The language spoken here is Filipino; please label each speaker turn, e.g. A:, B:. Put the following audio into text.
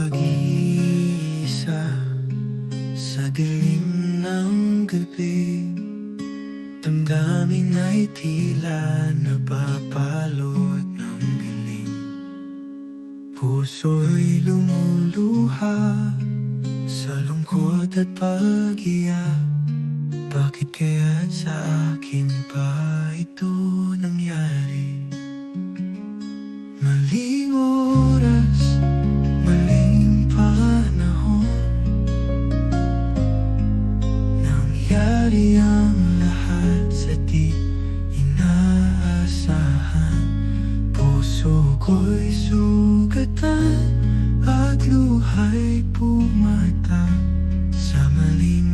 A: pag-iisa sa dilim ng gabi. Damdamin ay tila napapalot ng giling. Puso'y lumuluha sa lungkot at pag-iyak. Bakit kaya sa akin pa ito nangyari? Maling oras, maling panahon, nangyari ang lahat sa di inaasahan. Puso ko'y sugatan at luha'y pumatag sa maling